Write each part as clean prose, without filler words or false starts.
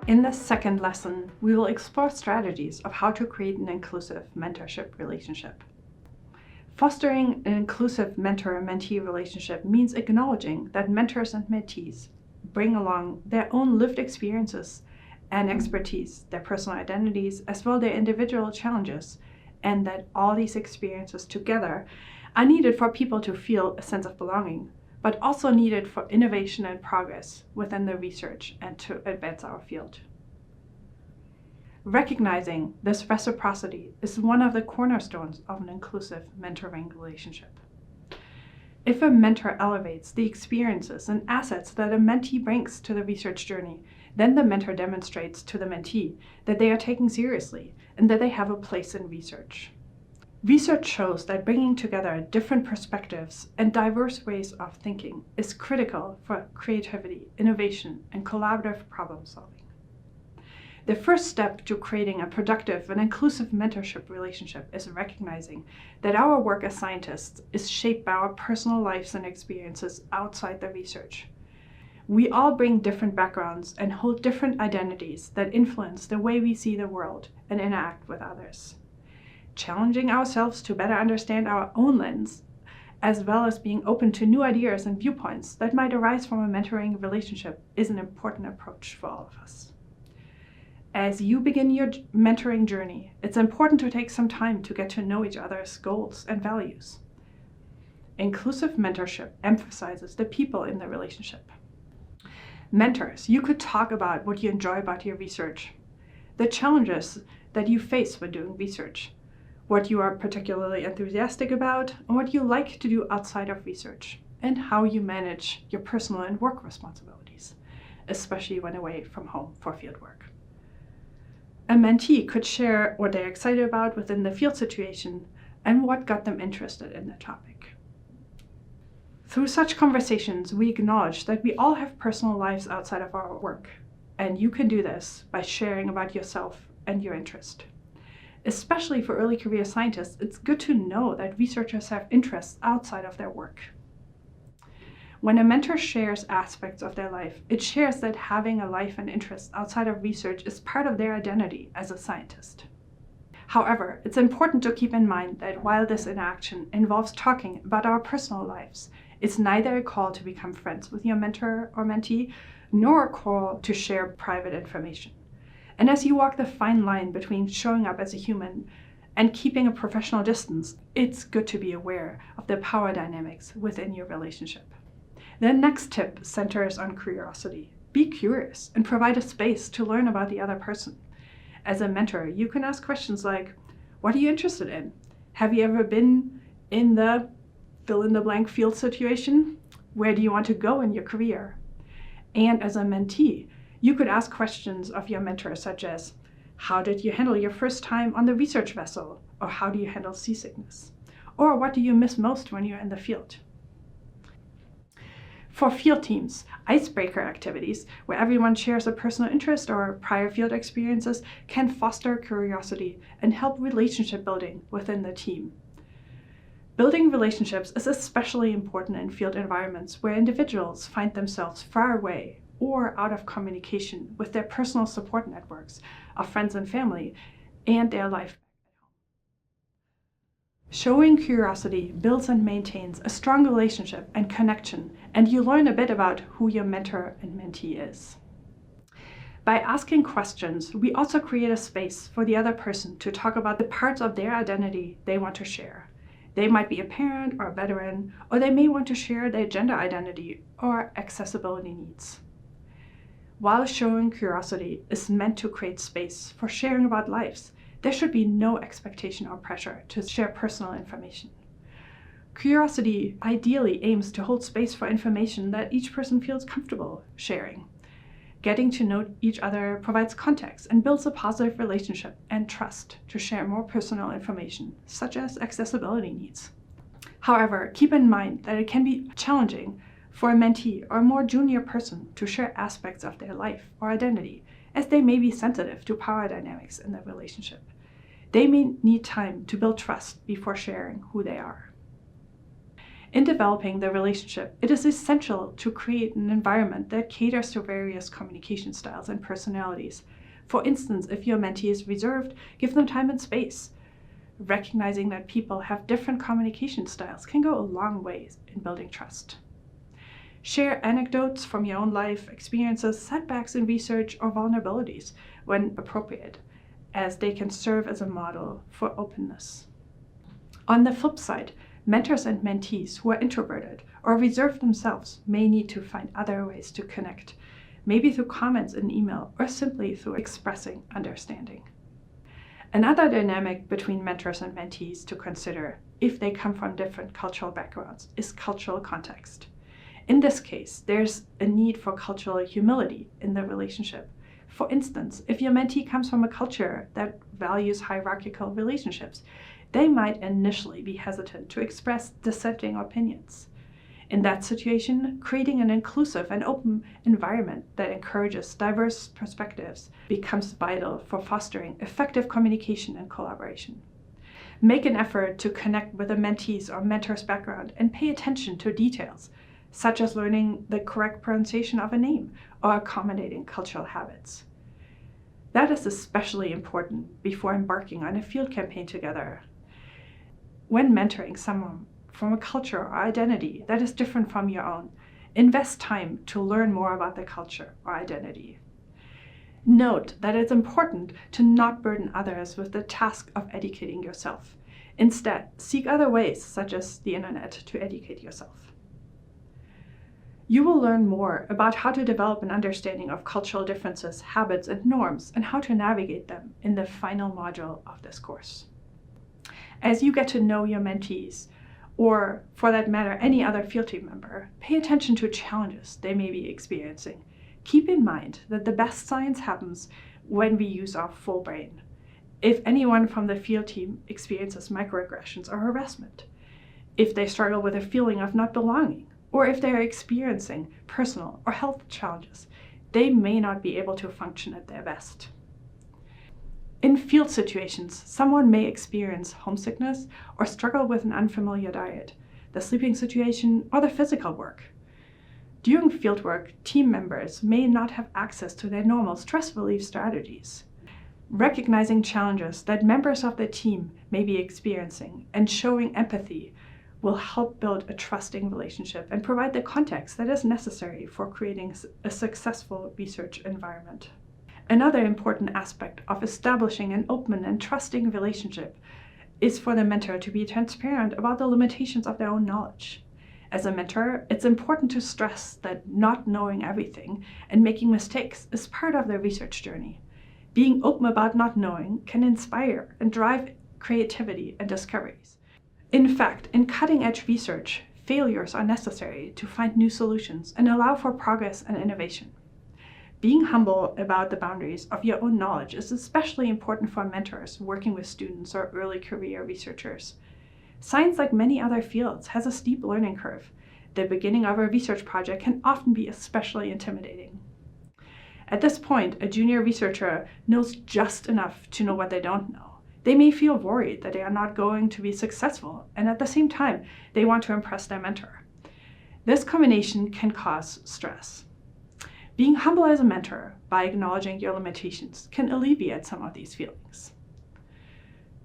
In the second lesson, we will explore strategies of how to create an inclusive mentorship relationship. Fostering an inclusive mentor-mentee relationship means acknowledging that mentors and mentees bring along their own lived experiences and expertise, their personal identities, as well as their individual challenges, and that all these experiences together are needed for people to feel a sense of belonging, but also needed for innovation and progress within the research and to advance our field. Recognizing this reciprocity is one of the cornerstones of an inclusive mentoring relationship. If a mentor elevates the experiences and assets that a mentee brings to the research journey, then the mentor demonstrates to the mentee that they are taken seriously and that they have a place in research. Research shows that bringing together different perspectives and diverse ways of thinking is critical for creativity, innovation, and collaborative problem solving. The first step to creating a productive and inclusive mentorship relationship is recognizing that our work as scientists is shaped by our personal lives and experiences outside the research. We all bring different backgrounds and hold different identities that influence the way we see the world and interact with others. Challenging ourselves to better understand our own lens, as well as being open to new ideas and viewpoints that might arise from a mentoring relationship, is an important approach for all of us. As you begin your mentoring journey, it's important to take some time to get to know each other's goals and values. Inclusive mentorship emphasizes the people in the relationship. Mentors, you could talk about what you enjoy about your research, the challenges that you face when doing research, what you are particularly enthusiastic about, and what you like to do outside of research, and how you manage your personal and work responsibilities, especially when away from home for fieldwork. A mentee could share what they're excited about within the field situation and what got them interested in the topic. Through such conversations, we acknowledge that we all have personal lives outside of our work, and you can do this by sharing about yourself and your interest. Especially for early career scientists, it's good to know that researchers have interests outside of their work. When a mentor shares aspects of their life, it shares that having a life and interest outside of research is part of their identity as a scientist. However, it's important to keep in mind that while this interaction involves talking about our personal lives, it's neither a call to become friends with your mentor or mentee, nor a call to share private information. And as you walk the fine line between showing up as a human and keeping a professional distance, it's good to be aware of the power dynamics within your relationship. The next tip centers on curiosity. Be curious and provide a space to learn about the other person. As a mentor, you can ask questions like, what are you interested in? Have you ever been in the fill-in-the-blank field situation? Where do you want to go in your career? And as a mentee, you could ask questions of your mentor such as, how did you handle your first time on the research vessel? Or how do you handle seasickness? Or what do you miss most when you're in the field? For field teams, icebreaker activities, where everyone shares a personal interest or prior field experiences, can foster curiosity and help relationship building within the team. Building relationships is especially important in field environments where individuals find themselves far away or out of communication with their personal support networks of friends and family and their life. Showing curiosity builds and maintains a strong relationship and connection, and you learn a bit about who your mentor and mentee is. By asking questions, we also create a space for the other person to talk about the parts of their identity they want to share. They might be a parent or a veteran, or they may want to share their gender identity or accessibility needs. While showing curiosity is meant to create space for sharing about lives, there should be no expectation or pressure to share personal information. Curiosity ideally aims to hold space for information that each person feels comfortable sharing. Getting to know each other provides context and builds a positive relationship and trust to share more personal information, such as accessibility needs. However, keep in mind that it can be challenging for a mentee or a more junior person to share aspects of their life or identity, as they may be sensitive to power dynamics in the relationship. They may need time to build trust before sharing who they are. In developing the relationship, it is essential to create an environment that caters to various communication styles and personalities. For instance, if your mentee is reserved, give them time and space. Recognizing that people have different communication styles can go a long way in building trust. Share anecdotes from your own life, experiences, setbacks in research, or vulnerabilities when appropriate, as they can serve as a model for openness. On the flip side, mentors and mentees who are introverted or reserved themselves may need to find other ways to connect, maybe through comments in email or simply through expressing understanding. Another dynamic between mentors and mentees to consider, if they come from different cultural backgrounds, is cultural context. In this case, there's a need for cultural humility in the relationship. For instance, if your mentee comes from a culture that values hierarchical relationships, they might initially be hesitant to express dissenting opinions. In that situation, creating an inclusive and open environment that encourages diverse perspectives becomes vital for fostering effective communication and collaboration. Make an effort to connect with a mentee's or mentor's background and pay attention to details, such as learning the correct pronunciation of a name or accommodating cultural habits. That is especially important before embarking on a field campaign together. When mentoring someone from a culture or identity that is different from your own, invest time to learn more about the culture or identity. Note that it's important to not burden others with the task of educating yourself. Instead, seek other ways, such as the internet, to educate yourself. You will learn more about how to develop an understanding of cultural differences, habits, and norms, and how to navigate them in the final module of this course. As you get to know your mentees, or for that matter, any other field team member, pay attention to challenges they may be experiencing. Keep in mind that the best science happens when we use our full brain. If anyone from the field team experiences microaggressions or harassment, if they struggle with a feeling of not belonging, or if they are experiencing personal or health challenges, they may not be able to function at their best. In field situations, someone may experience homesickness or struggle with an unfamiliar diet, the sleeping situation, or the physical work. During fieldwork, team members may not have access to their normal stress relief strategies. Recognizing challenges that members of the team may be experiencing and showing empathy will help build a trusting relationship and provide the context that is necessary for creating a successful research environment. Another important aspect of establishing an open and trusting relationship is for the mentor to be transparent about the limitations of their own knowledge. As a mentor, it's important to stress that not knowing everything and making mistakes is part of the research journey. Being open about not knowing can inspire and drive creativity and discoveries. In fact, in cutting-edge research, failures are necessary to find new solutions and allow for progress and innovation. Being humble about the boundaries of your own knowledge is especially important for mentors working with students or early career researchers. Science, like many other fields, has a steep learning curve. The beginning of a research project can often be especially intimidating. At this point, a junior researcher knows just enough to know what they don't know. They may feel worried that they are not going to be successful, and at the same time, they want to impress their mentor. This combination can cause stress. Being humble as a mentor by acknowledging your limitations can alleviate some of these feelings.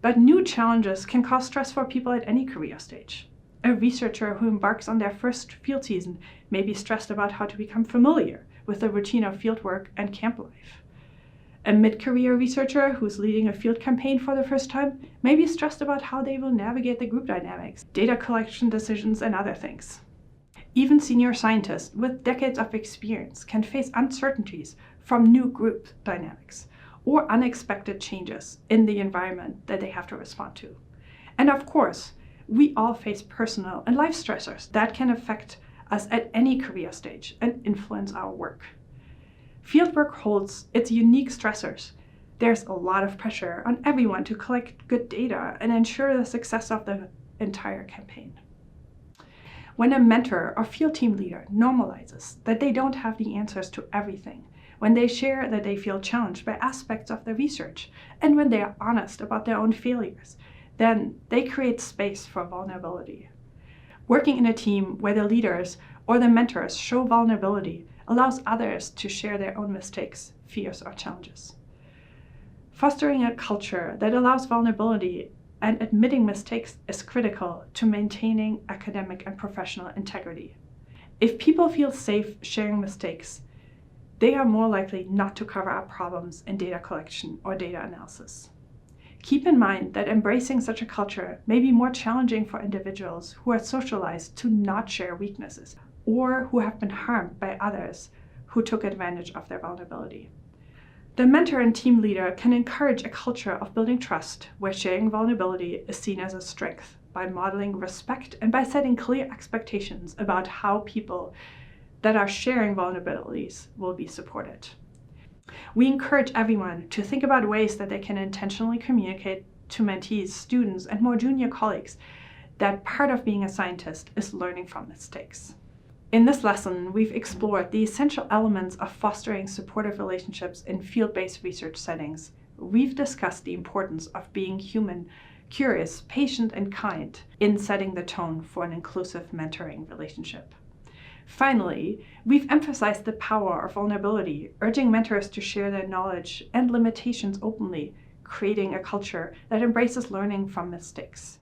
But new challenges can cause stress for people at any career stage. A researcher who embarks on their first field season may be stressed about how to become familiar with the routine of fieldwork and camp life. A mid-career researcher who's leading a field campaign for the first time may be stressed about how they will navigate the group dynamics, data collection decisions, and other things. Even senior scientists with decades of experience can face uncertainties from new group dynamics or unexpected changes in the environment that they have to respond to. And of course, we all face personal and life stressors that can affect us at any career stage and influence our work. Fieldwork holds its unique stressors. There's a lot of pressure on everyone to collect good data and ensure the success of the entire campaign. When a mentor or field team leader normalizes that they don't have the answers to everything, when they share that they feel challenged by aspects of the research, and when they are honest about their own failures, then they create space for vulnerability. Working in a team where the leaders or the mentors show vulnerability allows others to share their own mistakes, fears, or challenges. Fostering a culture that allows vulnerability and admitting mistakes is critical to maintaining academic and professional integrity. If people feel safe sharing mistakes, they are more likely not to cover up problems in data collection or data analysis. Keep in mind that embracing such a culture may be more challenging for individuals who are socialized to not share weaknesses or who have been harmed by others who took advantage of their vulnerability. The mentor and team leader can encourage a culture of building trust where sharing vulnerability is seen as a strength by modeling respect and by setting clear expectations about how people that are sharing vulnerabilities will be supported. We encourage everyone to think about ways that they can intentionally communicate to mentees, students, and more junior colleagues that part of being a scientist is learning from mistakes. In this lesson, we've explored the essential elements of fostering supportive relationships in field-based research settings. We've discussed the importance of being human, curious, patient, and kind in setting the tone for an inclusive mentoring relationship. Finally, we've emphasized the power of vulnerability, urging mentors to share their knowledge and limitations openly, creating a culture that embraces learning from mistakes.